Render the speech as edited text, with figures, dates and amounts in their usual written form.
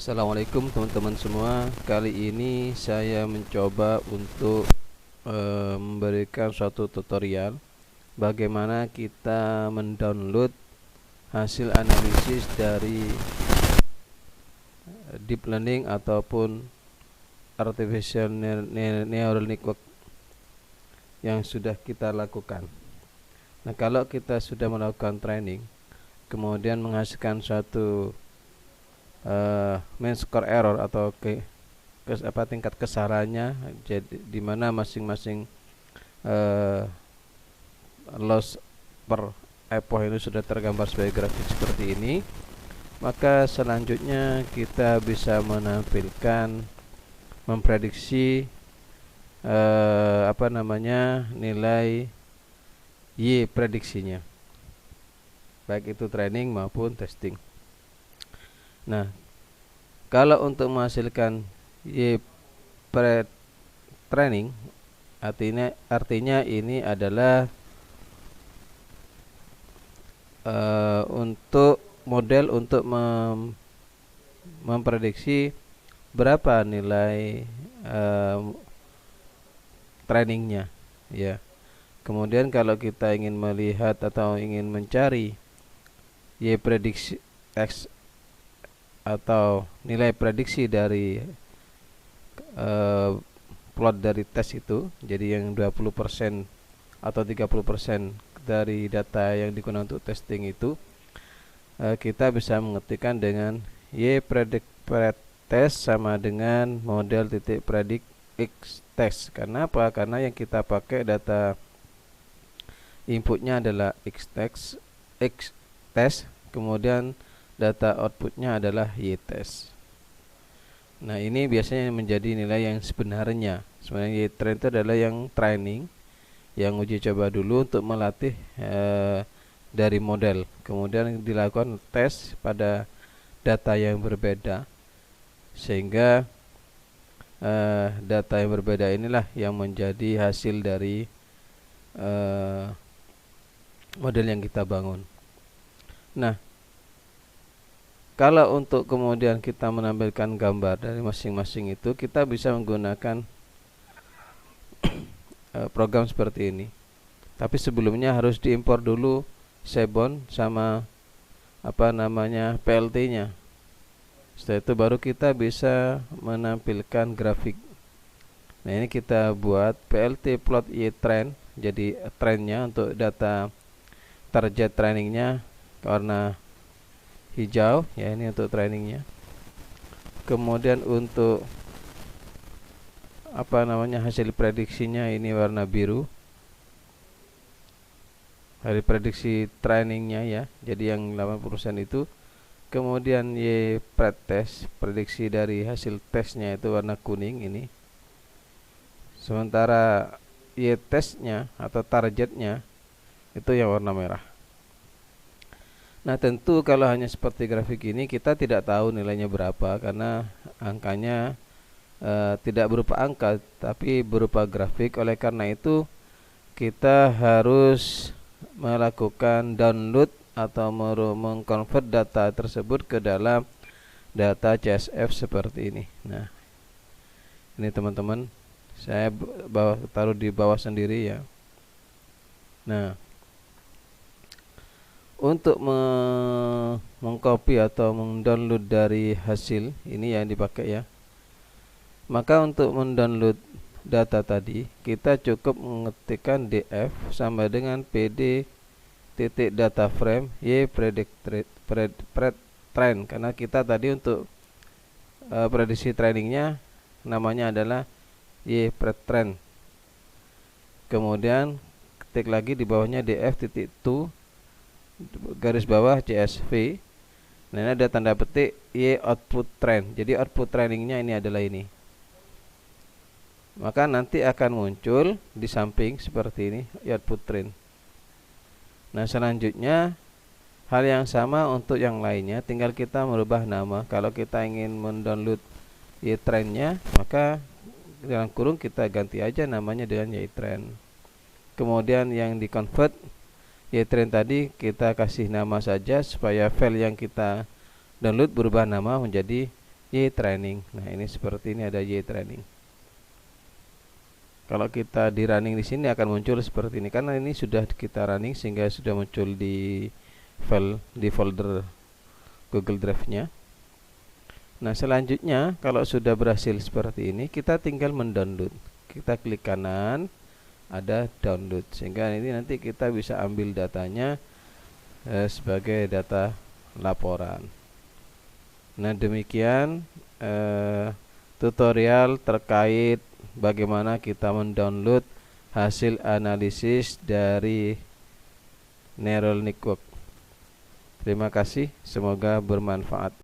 Assalamualaikum teman-teman semua. Kali ini saya mencoba untuk memberikan suatu tutorial bagaimana kita mendownload hasil analisis dari deep learning ataupun artificial neural network yang sudah kita lakukan. Nah, kalau kita sudah melakukan training kemudian menghasilkan suatu mean square error atau tingkat kesalahannya, jadi di mana masing-masing loss per epoch ini sudah tergambar sebagai grafik seperti ini, maka selanjutnya kita bisa menampilkan memprediksi nilai Y prediksinya, baik itu training maupun testing. Nah, kalau untuk menghasilkan Y pre-training, artinya ini adalah untuk model untuk memprediksi berapa nilai trainingnya, ya. Kemudian kalau kita ingin melihat atau ingin mencari Y prediksi X atau nilai prediksi dari plot dari tes itu, jadi yang 20% atau 30% dari data yang digunakan untuk testing itu, kita bisa mengetikkan dengan Y predict test sama dengan model titik predict X test. Karena apa? Karena yang kita pakai data inputnya adalah X test, kemudian data outputnya adalah Y test. Nah, ini biasanya menjadi nilai yang sebenarnya. Sebenarnya Y train itu adalah yang training, yang uji coba dulu untuk melatih dari model. Kemudian dilakukan tes pada data yang berbeda, sehingga data yang berbeda inilah yang menjadi hasil dari model yang kita bangun. Nah, kalau untuk kemudian kita menampilkan gambar dari masing-masing itu, kita bisa menggunakan program seperti ini. Tapi sebelumnya harus diimpor dulu Seibon sama PLT-nya. Setelah itu baru kita bisa menampilkan grafik. Nah, ini kita buat PLT plot Y trend. Jadi trennya untuk data target trainingnya warna hijau, ya, ini untuk trainingnya. Kemudian untuk hasil prediksinya ini warna biru, hari prediksi trainingnya, ya, jadi yang 80% itu. Kemudian Y pretest, prediksi dari hasil tesnya itu warna kuning ini. Sementara Y testnya atau targetnya itu yang warna merah. Nah, tentu kalau hanya seperti grafik ini kita tidak tahu nilainya berapa, karena angkanya tidak berupa angka tapi berupa grafik. Oleh karena itu kita harus melakukan download atau mengkonvert data tersebut ke dalam data CSV seperti ini. Nah, ini teman-teman, saya taruh di bawah sendiri, ya. Nah, untuk mengcopy atau mendownload dari hasil ini yang dipakai, ya, maka untuk mendownload data tadi kita cukup mengetikkan df sama dengan pd titik data frame Y predict train, karena kita tadi untuk prediksi trainingnya namanya adalah Y pretrain. Kemudian ketik lagi di bawahnya df titik to garis bawah CSV. Nah, ini ada tanda petik Y output train. Jadi output trainingnya ini adalah ini. Maka nanti akan muncul di samping seperti ini Y output train. Nah, selanjutnya hal yang sama untuk yang lainnya, tinggal kita merubah nama. Kalau kita ingin mendownload Y trainnya, maka dalam kurung kita ganti aja namanya dengan Y train. Kemudian yang di convert Y-train tadi kita kasih nama saja supaya file yang kita download berubah nama menjadi Y-training. Nah, ini seperti ini ada Y-training. Kalau kita di running di sini akan muncul seperti ini karena ini sudah kita running sehingga sudah muncul di file di folder Google Drive-nya. Nah, selanjutnya kalau sudah berhasil seperti ini, kita tinggal mendownload. Kita klik kanan, ada download, sehingga ini nanti kita bisa ambil datanya sebagai data laporan. Nah, demikian tutorial terkait bagaimana kita mendownload hasil analisis dari neural network. Terima kasih, semoga bermanfaat.